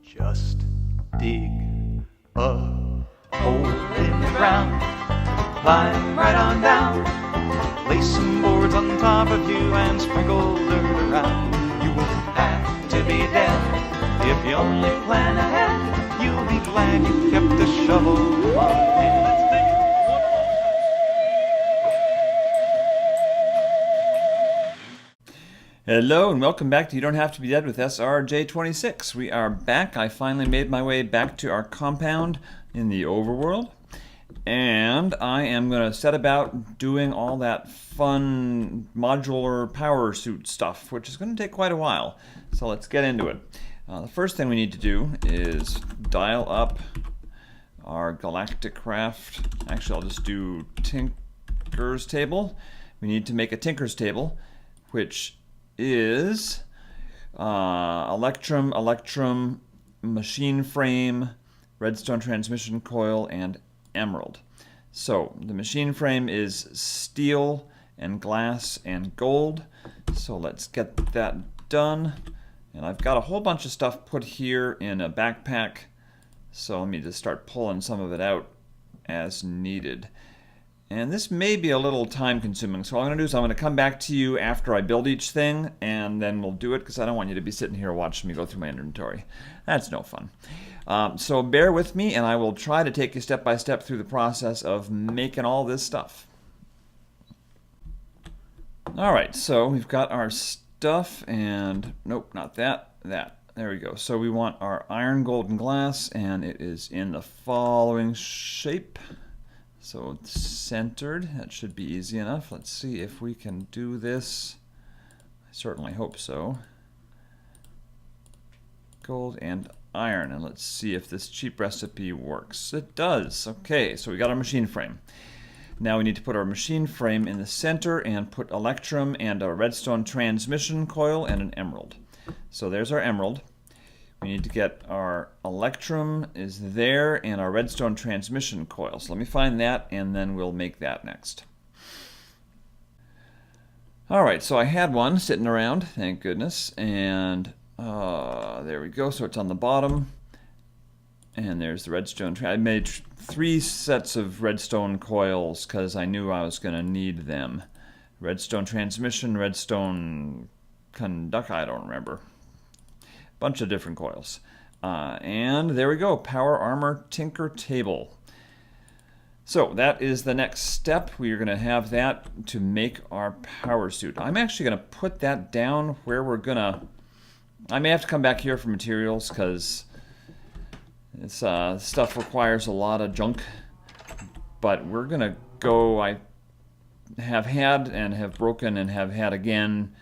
Just dig a hole in the ground, climb right on down, place some boards on top of you and sprinkle dirt around. You won't have to be dead if you only plan ahead. You'll be glad you kept a shovel on hand. Hello and welcome back to You Don't Have to Be Dead with s3e19. We are back. I finally made my way back to our compound in the overworld. And I am going to set about doing all that fun modular power suit stuff, which is going to take quite a while. So let's get into it. The first thing we need to do is dial up our galactic craft. Actually, I'll just do Tinker's table. We need to make a Tinker's table, which is electrum, machine frame, redstone transmission coil, and emerald. So the machine frame is steel and glass and gold. So let's get that done. And I've got a whole bunch of stuff put here in a backpack. So let me just start pulling some of it out as needed. And this may be a little time consuming, so what I'm going to do is I'm going to come back to you after I build each thing, and then we'll do it, because I don't want you to be sitting here watching me go through my inventory. That's no fun. So bear with me, and I will try to take you step by step through the process of making all this stuff. Alright, so we've got our stuff, and nope, not that, that. There we go. So we want our iron, gold, and glass, and it is in the following shape. So it's centered. That should be easy enough. Let's see if we can do this. I certainly hope so. Gold and iron. And let's see if this cheap recipe works. It does. Okay, so we got our machine frame. Now we need to put our machine frame in the center and put electrum and a redstone transmission coil and an emerald. So there's our emerald. We need to get our electrum is there and our redstone transmission coil. So let me find that and then we'll make that next. Alright, so I had one sitting around, thank goodness, and there we go. So it's on the bottom. And there's the redstone. I made 3 sets of redstone coils because I knew I was going to need them. Redstone transmission, redstone conduct, I don't remember. Bunch of different coils. And there we go, power armor tinker table. So that is the next step. We are going to have that to make our power suit. I'm actually going to put that down where we're going to... I may have to come back here for materials because this stuff requires a lot of junk. But we're going to go... I have had and have broken and have had again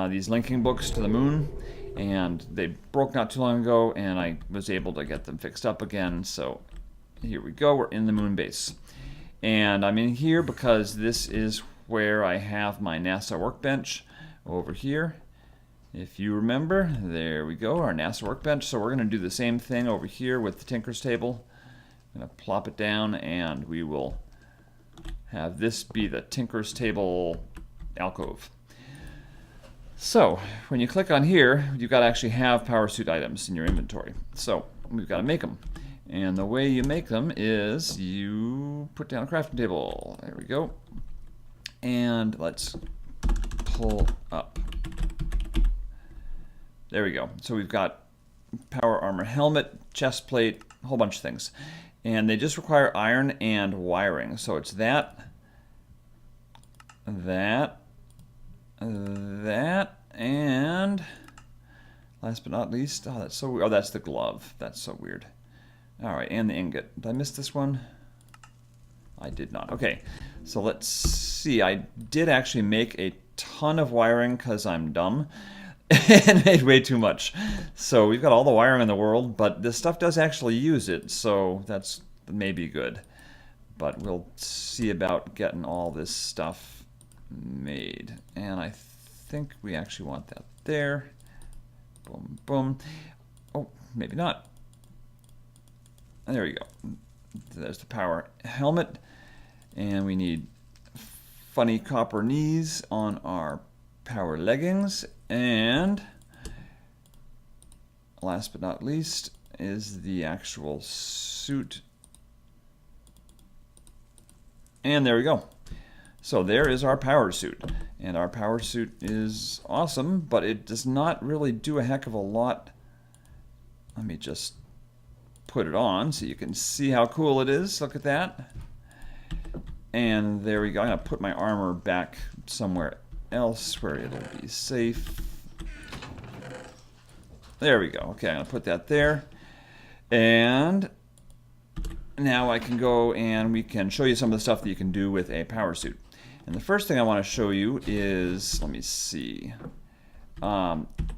these linking books to the moon. And they broke not too long ago, and I was able to get them fixed up again. So here we go, we're in the moon base. And I'm in here because this is where I have my NASA workbench over here. If you remember, there we go, our NASA workbench. So we're going to do the same thing over here with the Tinker's table. I'm going to plop it down, and we will have this be the Tinker's table alcove. So, when you click on here, you've got to actually have power suit items in your inventory. So, we've got to make them. And the way you make them is you put down a crafting table. There we go. And let's pull up. There we go. So we've got power armor helmet, chest plate, a whole bunch of things. And they just require iron and wiring. So it's that, and last but not least, oh, that's so weird. Oh, that's the glove. That's so weird. All right, and the ingot. Did I miss this one? I did not. Okay, so let's see. I did actually make a ton of wiring because I'm dumb and made way too much. So we've got all the wiring in the world, but this stuff does actually use it, so that's maybe good. But we'll see about getting all this stuff made. And I think we actually want that there. Boom, boom. Oh, maybe not. There we go. There's the power helmet. And we need funny copper knees on our power leggings. And last but not least, is the actual suit. And there we go. So there is our power suit. And our power suit is awesome, but it does not really do a heck of a lot. Let me just put it on so you can see how cool it is. Look at that. And there we go. I'm going to put my armor back somewhere else where it'll be safe. There we go. Okay, I'm going to put that there. And now I can go and we can show you some of the stuff that you can do with a power suit. And the first thing I want to show you is, let me see,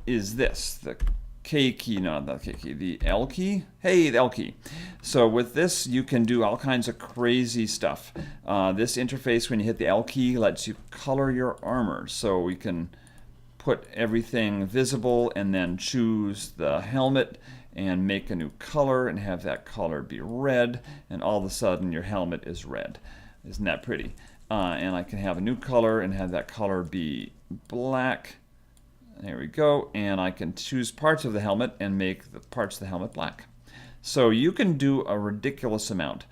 is this, the K key, no, not the K key, the L key. Hey, the L key. So with this, you can do all kinds of crazy stuff. This interface, when you hit the L key, lets you color your armor. So we can put everything visible and then choose the helmet and make a new color and have that color be red, and all of a sudden your helmet is red. Isn't that pretty? And I can have a new color and have that color be black. There we go. And I can choose parts of the helmet and make the parts of the helmet black. So you can do a ridiculous amount.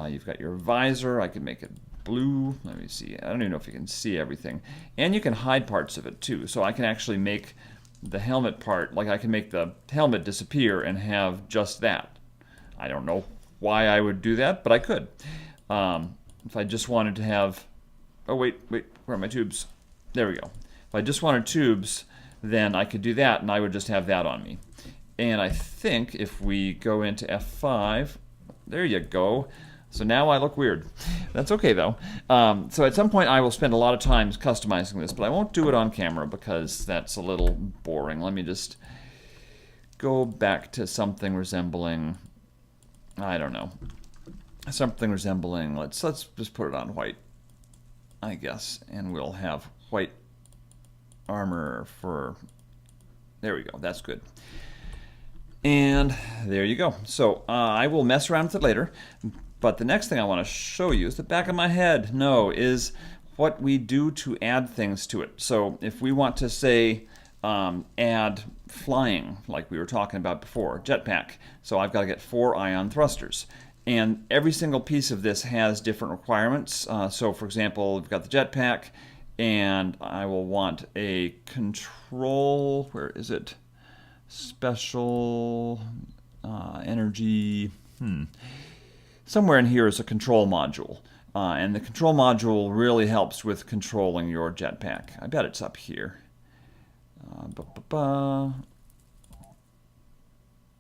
You've got your visor. I can make it blue. Let me see. I don't even know if you can see everything. And you can hide parts of it too. So I can actually make the helmet part, like I can make the helmet disappear and have just that. I don't know why I would do that, but I could. If I just wanted to have, oh wait, where are my tubes? There we go. If I just wanted tubes, then I could do that and I would just have that on me. And I think if we go into F5, there you go. So now I look weird. That's okay though. So at some point I will spend a lot of time customizing this, but I won't do it on camera because that's a little boring. Let me just go back to something resembling, I don't know, something resembling, let's just put it on white, I guess, and we'll have white armor for, there we go, that's good. And there you go. So I will mess around with it later. But the next thing I want to show you is the back of my head. No, is what we do to add things to it. So if we want to say add flying, like we were talking about before, jetpack. So I've got to get 4 ion thrusters. And every single piece of this has different requirements. So for example, we've got the jetpack, and I will want a control, where is it? Special energy, somewhere in here is a control module, and the control module really helps with controlling your jetpack. I bet it's up here.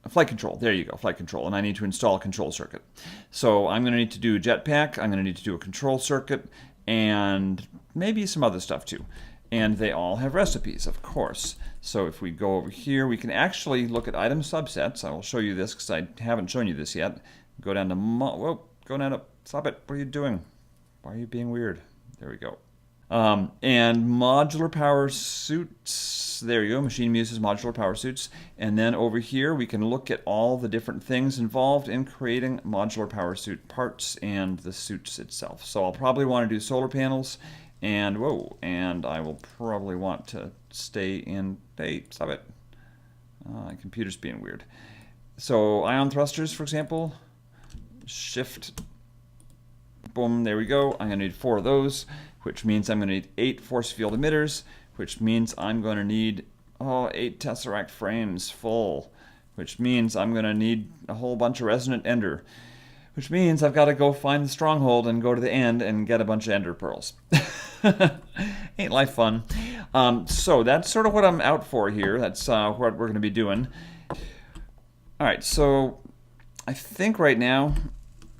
Flight control, there you go, flight control, and I need to install a control circuit. So I'm going to need to do a jetpack, I'm going to need to do a control circuit, and maybe some other stuff too. And they all have recipes, of course. So if we go over here, we can actually look at item subsets. I will show you this because I haven't shown you this yet. Go down to, whoa, go down to, stop it, what are you doing? Why are you being weird? There we go. And modular power suits, there you go, Machine uses modular power suits. And then over here, we can look at all the different things involved in creating modular power suit parts and the suits itself. So I'll probably want to do solar panels, and whoa, and I will probably want to stay in, hey, stop it. My computer's being weird. So ion thrusters, for example, shift, boom, there we go. I'm going to need 4 of those, which means I'm going to need 8 force field emitters, which means I'm going to need 8 tesseract frames full, which means I'm going to need a whole bunch of resonant ender, which means I've got to go find the stronghold and go to the end and get a bunch of ender pearls. Ain't life fun? So that's sort of what I'm out for here. That's what we're going to be doing. All right, so I think right now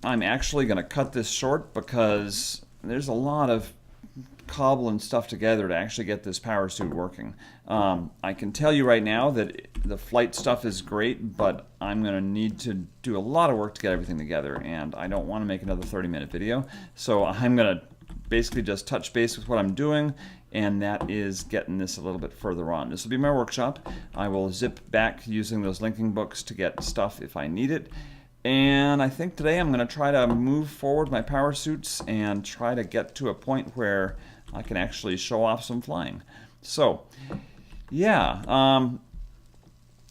I'm actually going to cut this short because there's a lot of cobbling stuff together to actually get this power suit working. I can tell you right now that the flight stuff is great, but I'm going to need to do a lot of work to get everything together, and I don't want to make another 30-minute video. So I'm going to basically just touch base with what I'm doing, and that is getting this a little bit further on. This will be my workshop. I will zip back using those linking books to get stuff if I need it. And I think today I'm going to try to move forward my power suits and try to get to a point where I can actually show off some flying. So, yeah,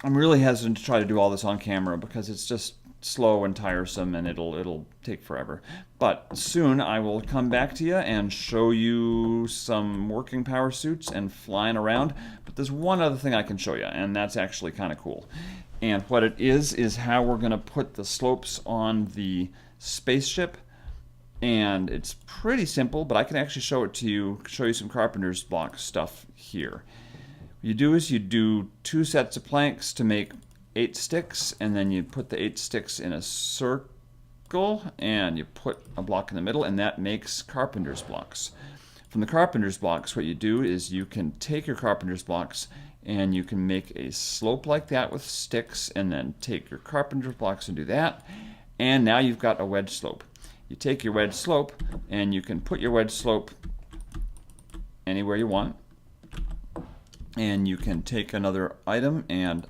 I'm really hesitant to try to do all this on camera because it's just slow and tiresome, and it'll take forever. But soon I will come back to you and show you some working power suits and flying around. But there's one other thing I can show you, and that's actually kind of cool. And what it is how we're going to put the slopes on the spaceship. And it's pretty simple, but I can actually show it to you, show you some carpenter's block stuff here. What you do is you do 2 sets of planks to make 8 sticks, and then you put the 8 sticks in a circle, and you put a block in the middle, and that makes carpenter's blocks. From the carpenter's blocks, what you do is you can take your carpenter's blocks and you can make a slope like that with sticks, and then take your carpenter's blocks and do that, and now you've got a wedge slope. You take your wedge slope and you can put your wedge slope anywhere you want, and you can take another item and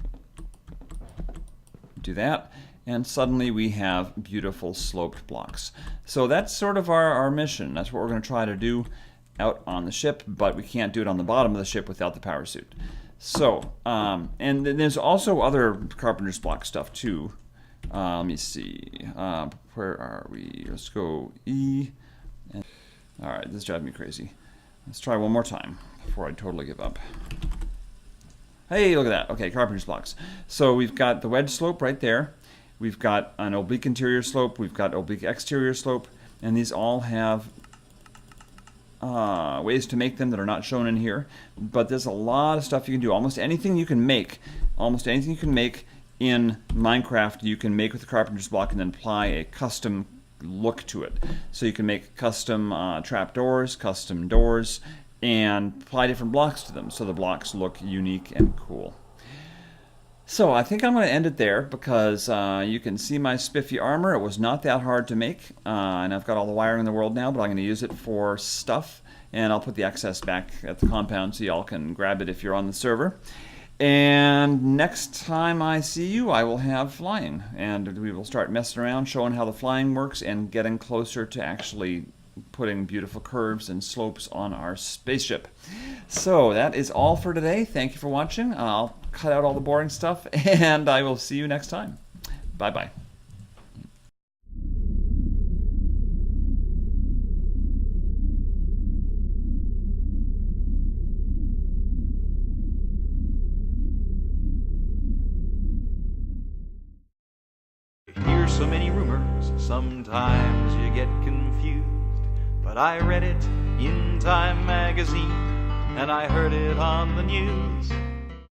do that, and suddenly we have beautiful sloped blocks. So that's sort of our mission. That's what we're going to try to do out on the ship, but we can't do it on the bottom of the ship without the power suit. So, and then there's also other carpenter's block stuff too. Let me see. Where are we? Let's go E. All right, this is driving me crazy. Let's try one more time before I totally give up. Hey, look at that. Okay, carpenter's blocks. So we've got the wedge slope right there. We've got an oblique interior slope. We've got oblique exterior slope. And these all have ways to make them that are not shown in here. But there's a lot of stuff you can do. Almost anything you can make in Minecraft, you can make with the carpenter's block and then apply a custom look to it. So you can make custom trapdoors, custom doors, and apply different blocks to them so the blocks look unique and cool. So I think I'm going to end it there because you can see my spiffy armor. It was not that hard to make, and I've got all the wiring in the world now, but I'm going to use it for stuff, and I'll put the excess back at the compound so y'all can grab it if you're on the server. And next time I see you, I will have flying, and we will start messing around, showing how the flying works, and getting closer to actually putting beautiful curves and slopes on our spaceship. So that is all for today. Thank you for watching. I'll cut out all the boring stuff, and I will see you next time. Bye-bye. Hear so many rumors, sometimes you get confused. But I read it in Time magazine, and I heard it on the news.